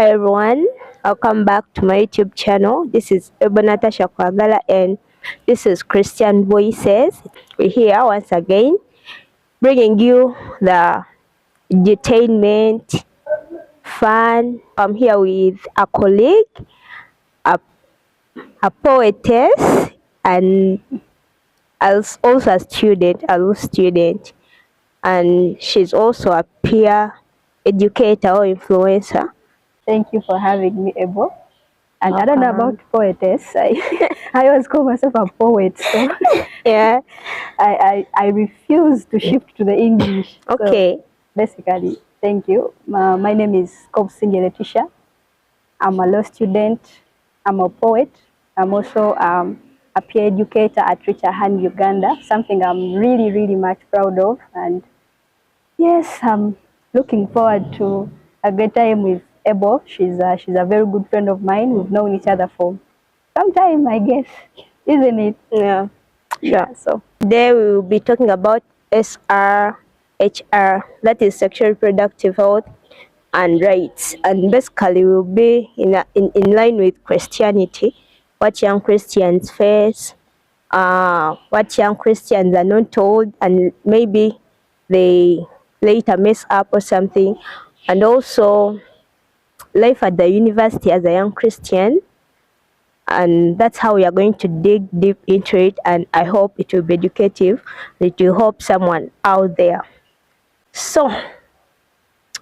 Hi everyone, welcome back to my YouTube channel. This is Natasha Kwagala and this is Christian Voices. We're here once again bringing you the entertainment, fun. I'm here with a colleague, a, a poetess, and as also a law student, and she's also a peer educator or influencer. Thank you for having me, Ebo. And I don't know Welcome. about poetess. I always call myself a poet, so Yeah. I refuse to shift to the English. Okay. So basically, thank you. My name is Kopsinge Letitia. I'm a law student. I'm a poet. I'm also a peer educator at Richahan, Uganda, something I'm really, really much proud of. And yes, I'm looking forward to a great time with Ebo. She's a very good friend of mine. We've known each other for some time, I guess, isn't it? Yeah. Sure. Yeah. So Today we will be talking about SRHR, that is sexual reproductive health and rights, and basically will be in line with Christianity, what young Christians face, what young Christians are not told, and maybe they later mess up or something, and also life at the university as a young Christian. And that's how we are going to dig deep into it, and I hope it will be educative. It will help someone out there. So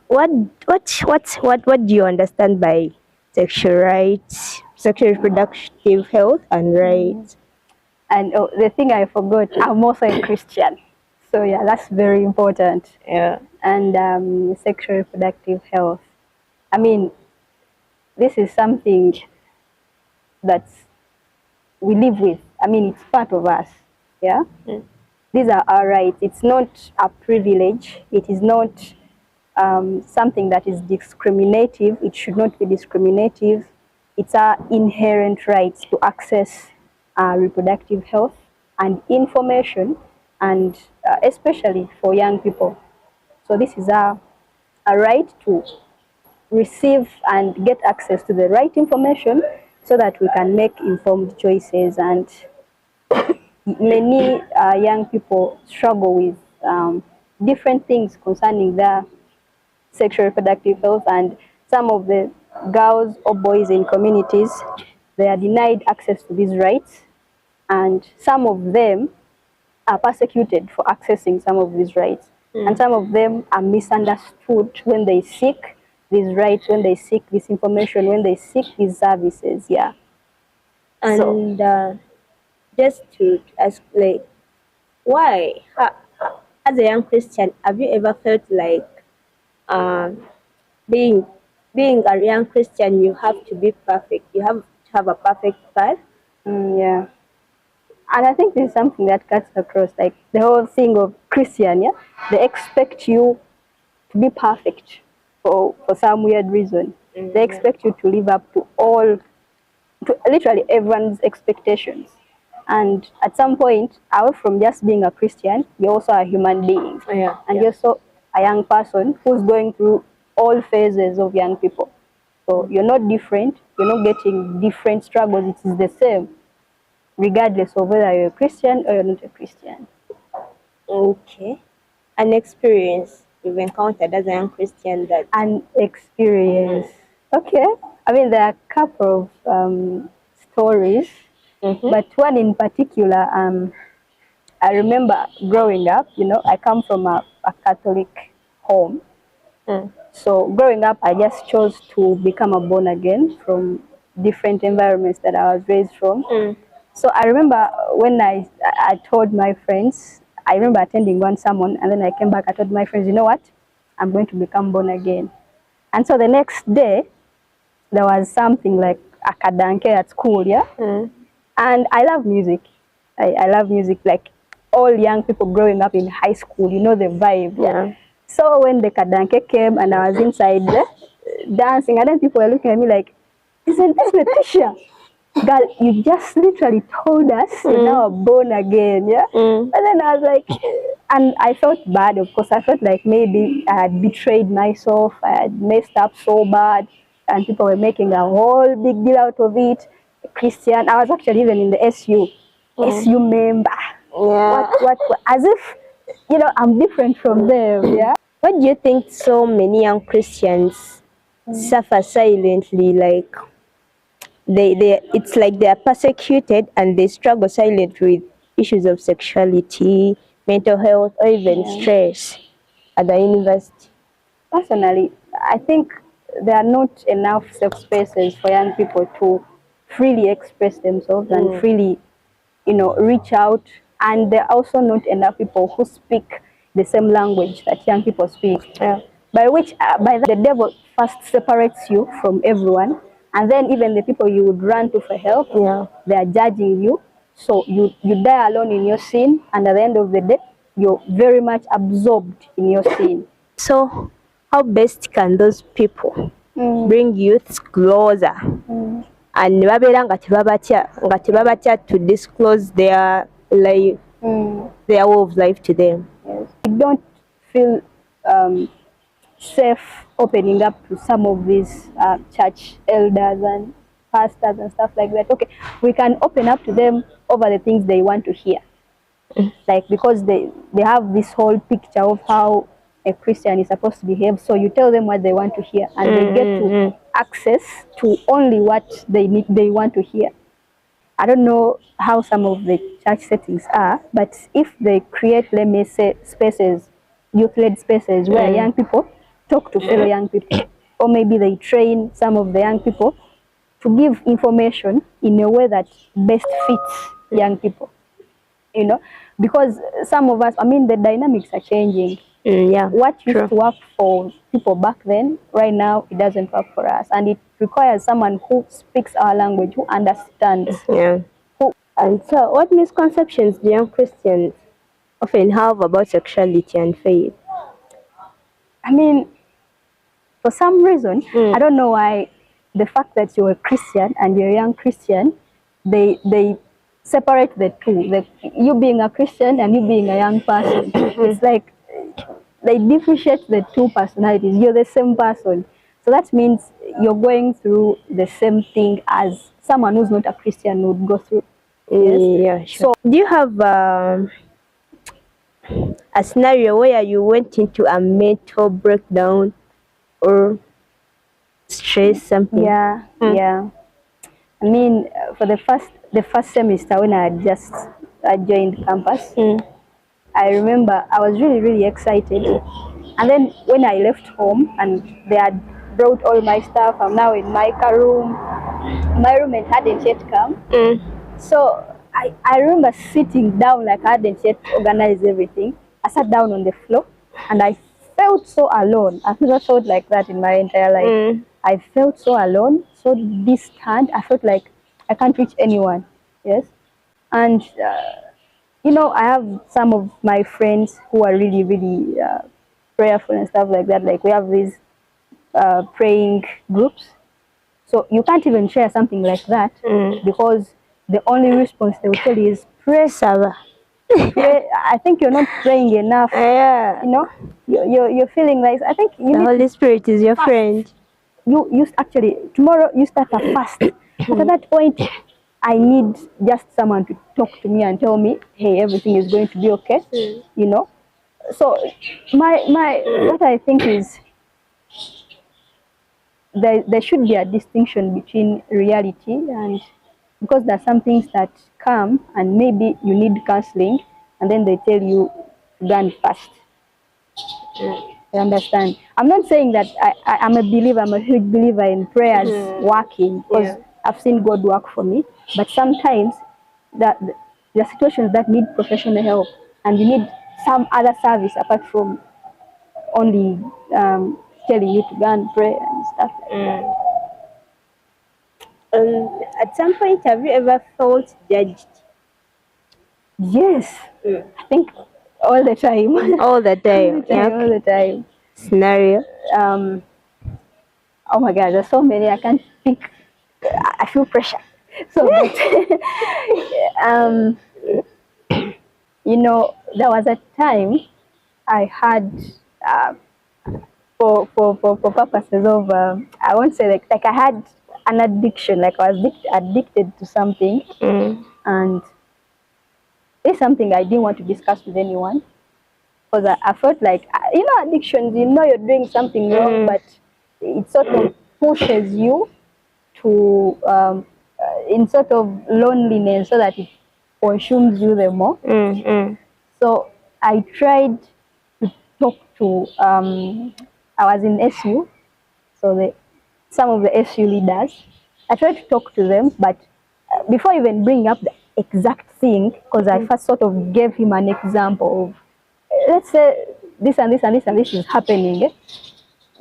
what do you understand by sexual rights, sexual reproductive health and rights? and oh, the thing I forgot, I'm also a Christian. So yeah, that's very important. Yeah. And sexual reproductive health. I mean, this is something that we live with. I mean, it's part of us. Yeah. Mm. These are our rights. It's not a privilege. It is not something that is discriminative. It should not be discriminative. It's our inherent rights to access reproductive health and information, and especially for young people. So this is a right to receive and get access to the right information so that we can make informed choices. And many young people struggle with different things concerning their sexual reproductive health, and some of the girls or boys in communities, they are denied access to these rights, and some of them are persecuted for accessing some of these rights. And some of them are misunderstood when they seek these rights, when they seek this information, when they seek these services. Yeah. And just to ask, like, why, as a young Christian, have you ever felt like um, being being a young Christian, you have to be perfect. You have to have a perfect path. Yeah. And I think this is something that cuts across, like the whole thing of Christian, yeah? They expect you to be perfect for some weird reason. They expect you to live up to to literally everyone's expectations. And at some point, away from just being a Christian, you're also a human being. Yeah, And yeah. you're also a young person who's going through all phases of young people. So you're not different, you're not getting different struggles, it is the same, regardless of whether you're a Christian or you're not a Christian. Okay. An experience you've encountered as a young Christian that. An experience. Okay. I mean, there are a couple of stories, but one in particular, I remember growing up, I come from a Catholic home. So growing up, I just chose to become a born again from different environments that I was raised from. So I remember when I told my friends, I remember attending one sermon, and then I came back, I told my friends, you know what, I'm going to become born again. And so the next day, there was something like a kadanke at school, yeah? And I love music. I love music, like all young people growing up in high school, you know the vibe. Yeah. So when the kadanke came and I was inside there dancing, and then people were looking at me like, isn't this Letitia? Girl, you just literally told us you're now born again, yeah? And then I was like, and I felt bad, of course. I felt like maybe I had betrayed myself, I had messed up so bad. and people were making a whole big deal out of it. Christian, I was actually even in the SU member. Yeah. What, as if, I'm different from them, yeah? What do you think so many young Christians suffer silently? Like it's like they are persecuted and they struggle silently with issues of sexuality, mental health, or even stress at the university. Personally, I think there are not enough safe spaces for young people to freely express themselves and freely, reach out. And there are also not enough people who speak the same language that young people speak. Yeah. By that, the devil first separates you from everyone, and then even the people you would run to for help, they are judging you. So you die alone in your sin, and at the end of the day, you're very much absorbed in your sin. So, how best can those people bring youths closer and babeera nga tebabatya to disclose their life, their way of life to them? Yes. I don't feel safe opening up to some of these church elders and pastors and stuff like that. Okay, we can open up to them over the things they want to hear. Like, because they have this whole picture of how a Christian is supposed to behave. So you tell them what they want to hear, and they get to access to only what they want to hear. I don't know how some of the church settings are, but if they create, let me say, spaces, youth-led spaces where young people talk to fellow young people, or maybe they train some of the young people to give information in a way that best fits young people, because some of us, I mean, the dynamics are changing. What used to work for people back then, right now, it doesn't work for us. And it requires someone who speaks our language, who understands. Yeah. And so, what misconceptions do young Christians often have about sexuality and faith? I mean, for some reason, I don't know why, the fact that you're a Christian and you're a young Christian, they separate the two. You being a Christian and you being a young person. It's like they differentiate the two personalities. You're the same person. So that means you're going through the same thing as someone who's not a Christian would go through. Yes? Yeah, sure. So, do you have a scenario where you went into a mental breakdown or stress, something? Yeah. I mean, for the first semester when I just joined campus, I remember I was really, really excited. And then when I left home and they had brought all my stuff, I'm now in my car room. My roommate hadn't yet come. So I remember sitting down, like I hadn't yet organized everything. I sat down on the floor and I felt so alone. I've never felt like that in my entire life. I felt so alone, so distant. I felt like I can't reach anyone. Yes. And I have some of my friends who are really, really prayerful and stuff like that. Like, we have these praying groups. So you can't even share something like that because the only response they will tell you is, pray, Sarah. Pray. I think you're not praying enough. Yeah. You're feeling like, I think the Holy Spirit is your friend. You actually, tomorrow you start a fast. But at that point, I need just someone to talk to me and tell me, hey, everything is going to be okay. So what I think is, there should be a distinction between reality, and because there are some things that come and maybe you need counseling, and then they tell you to go and fast. You understand? I'm not saying that I'm a believer, I'm a huge believer in prayers working, because I've seen God work for me. But sometimes there are situations that need professional help, and you need some other service apart from only telling you to go and pray and stuff like that. At some point, have you ever felt judged? Yes. I think all the time. All the time. All the time. Scenario? Oh my God, there's so many. I can't think. I feel pressure. So, there was a time I had for purposes of I won't say like I had an addiction, like I was addicted to something, and it's something I didn't want to discuss with anyone because I felt like addictions. You're doing something wrong, but it sort of pushes you to in sort of loneliness so that it consumes you the more. So I tried to talk to, I was in SU, so some of the SU leaders, I tried to talk to them, but before even bringing up the exact thing, because I first sort of gave him an example of, let's say this and this and this and this is happening.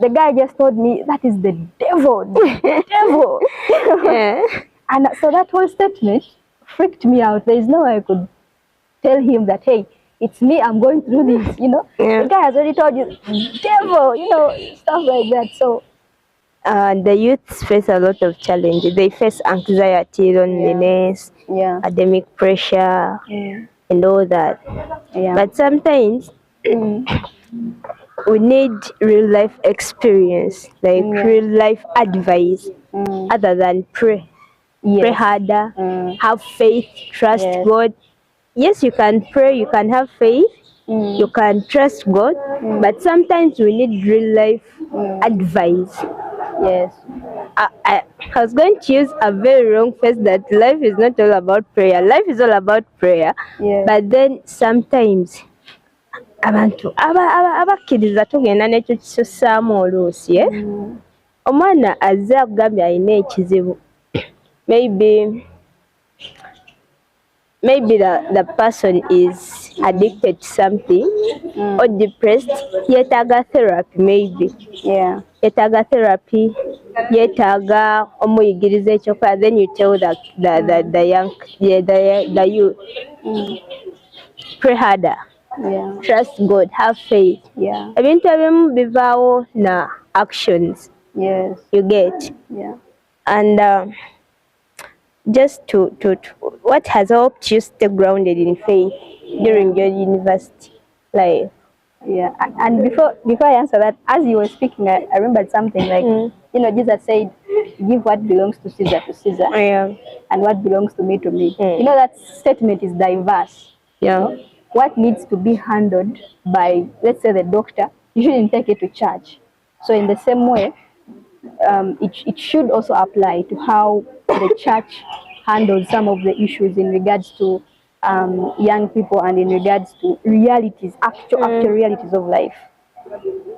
The guy just told me that is the devil, the devil. Yeah. And so that whole statement freaked me out. There is no way I could tell him that, hey, it's me, I'm going through this, Yeah. The guy has already told you, devil, stuff like that. So the youths face a lot of challenges. They face anxiety, loneliness, academic pressure, and all that. Yeah. But sometimes we need real life experience, like real life advice, other than pray. Pray harder, have faith, trust God. Yes, you can pray, you can have faith, you can trust God, but sometimes we need real life advice. Yes. I was going to use a very wrong phrase that life is not all about prayer. Life is all about prayer, but then sometimes abantu abakkiriza tugenda nekyo kisusaamu oluusi omwana azze akugambye alina ekizibu maybe the person is addicted to something or depressed, yetaaga therapy maybe. Yetaaga therapy, yetaaga omuyigiriza ekyokola, then you tell the youth, pray harder, trust God, have faith. Ebintu ebimu bivaawo na actions. You get. And just to what has helped you stay grounded in faith during your university life? And before I answer that, as you were speaking, I remembered something like, Jesus said, give what belongs to Caesar, and what belongs to me. That statement is diverse. What needs to be handled by, let's say, the doctor, you shouldn't take it to church. So in the same way, it should also apply to how the church handles some of the issues in regards to young people and in regards to realities, actual realities of life.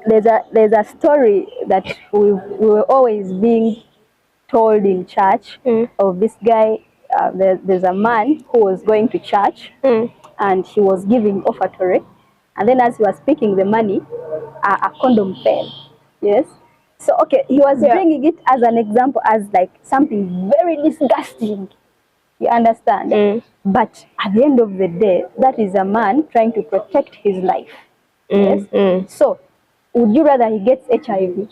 There's a story that we were always being told in church of this guy. There's a man who was going to church and he was giving offertory, and then as he was picking the money, a condom fell. Yes. So okay, he was bringing it as an example, as like something very disgusting. You understand? But at the end of the day, that is a man trying to protect his life. Yes. So, would you rather he gets HIV?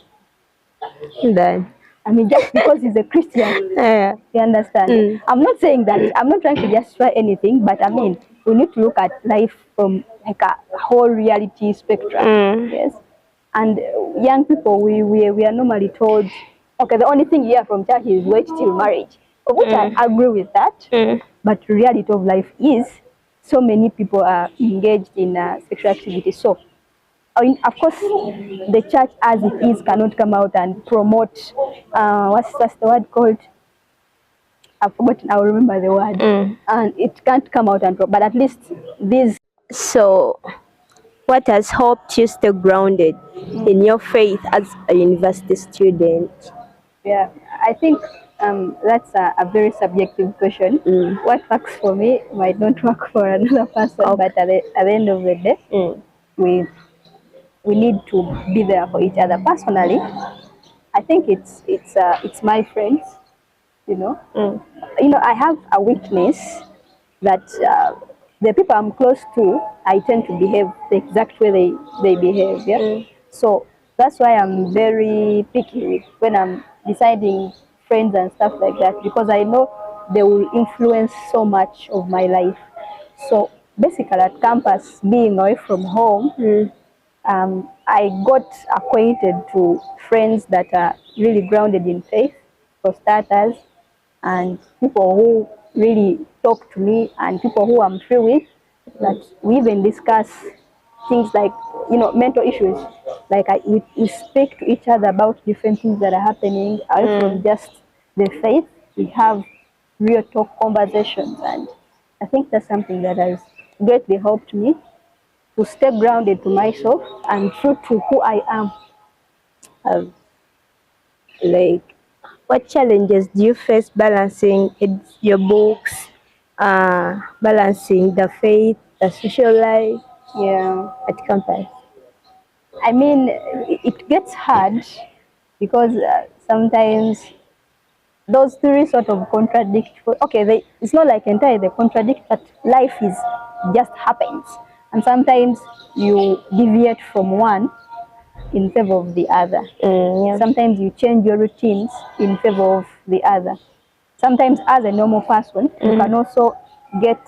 Then, I mean, just because he's a Christian, you understand? I'm not saying that, I'm not trying to justify anything, but I mean, we need to look at life from like a whole reality spectrum. Yes. And young people, we are normally told, okay, the only thing you hear from church is wait till marriage, of which I agree with that. But reality of life is so many people are engaged in sexual activity. So, of course, the church as it is cannot come out and promote, what's the word called? I've forgotten, I'll remember the word. And it can't come out and but at least these. So, what has helped you stay grounded in your faith as a university student? Yeah, I think that's a very subjective question. What works for me might not work for another person, but at the end of the day, we need to be there for each other. Personally, I think it's my friends. I have a weakness that the people I'm close to, I tend to behave the exact way they behave. Yeah. So that's why I'm very picky when I'm deciding friends and stuff like that, because I know they will influence so much of my life. So basically, at campus, being away from home, I got acquainted to friends that are really grounded in faith, for starters, and people who really talk to me and people who I'm free with, that we even discuss things like, mental issues. Like we speak to each other about different things that are happening away from just the faith. We have real talk conversations, and I think that's something that has greatly helped me to stay grounded to myself and true to who I am. Like, what challenges do you face balancing your books, balancing the faith, the social life Yeah. at campus? I mean, it gets hard because sometimes those three sort of contradict. Okay, it's not like entirely they contradict, but life is just happens, and sometimes you deviate from one in favor of the other. Yeah. Sometimes you change your routines in favor of the other. Sometimes, as a normal person, you can also get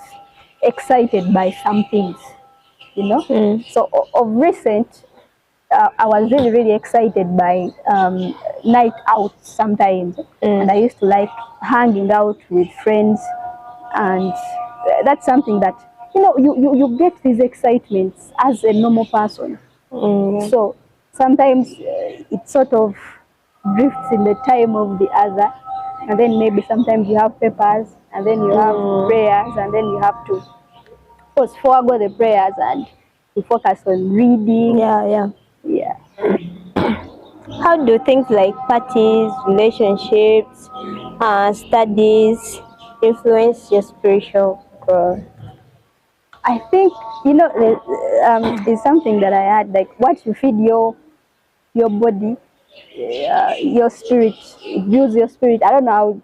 excited by some things, So, of recent, I was really, really excited by night out sometimes. And I used to like hanging out with friends. And that's something that, you get these excitements as a normal person. So sometimes it sort of drifts in the time of the other. And then maybe sometimes you have papers, and then you have prayers, and then you have to forego the prayers and to focus on reading. Yeah. Yeah. How do things like parties, relationships, studies influence your spiritual growth? I think, it's something that I had, like what you feed your body, your spirit, it builds your spirit. I don't know how,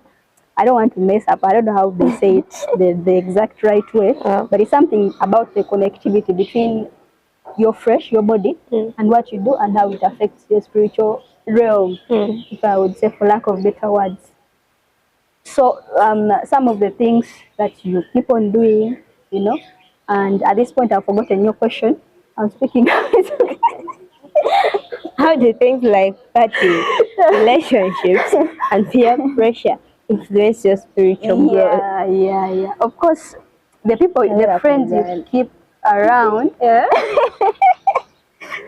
I don't want to mess up. I don't know how they say it the exact right way, but it's something about the connectivity between your flesh, your body, and what you do and how it affects your spiritual realm, if I would say, for lack of better words. So some of the things that you keep on doing, and at this point I've forgotten your question. I'm speaking. How do things like parties, relationships, and peer pressure influence your spiritual growth? Yeah. Of course, the friends you keep around,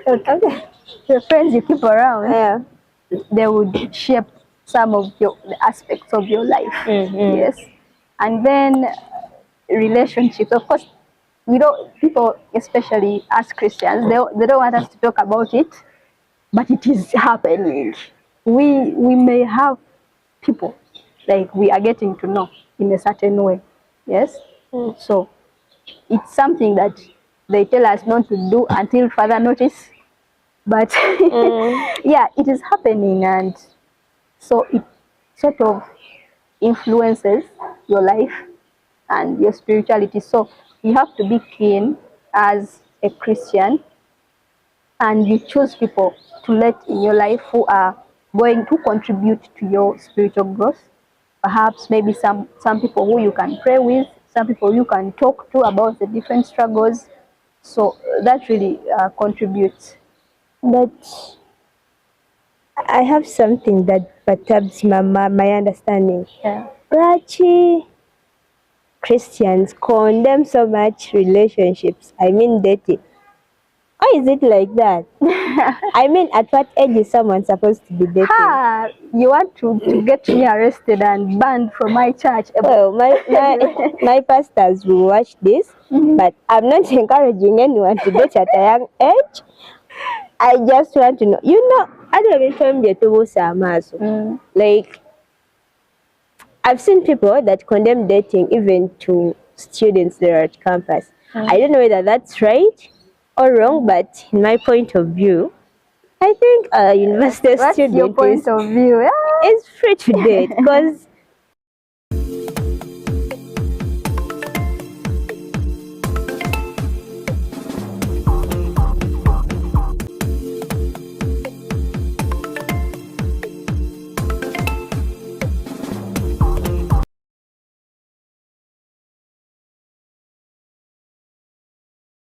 okay, the friends you keep around, they would shape some of the aspects of your life. Yes, and then relationships. Of course, people, especially as Christians, they don't want us to talk about it, but it is happening. We may have people like we are getting to know in a certain way. Yes, so it's something that they tell us not to do until further notice. But yeah, it is happening, and so it sort of influences your life and your spirituality. So you have to be keen as a Christian, and you choose people to let in your life who are going to contribute to your spiritual growth. Perhaps maybe some people who you can pray with, some people you can talk to about the different struggles. So that really contributes. But I have something that perturbs my understanding. Yeah. Rachi, Christians condemn so much relationships. I mean dating. Why is it like that? I mean, at what age is someone supposed to be dating? You want to get me arrested and banned from my church? Well, my pastors will watch this, but I'm not encouraging anyone to date at a young age. I just want to know. I don't even like, I've seen people that condemn dating even to students there at campus. I don't know whether that's right or wrong, but in my point of view, I think a university What's student your point of view? is free to date because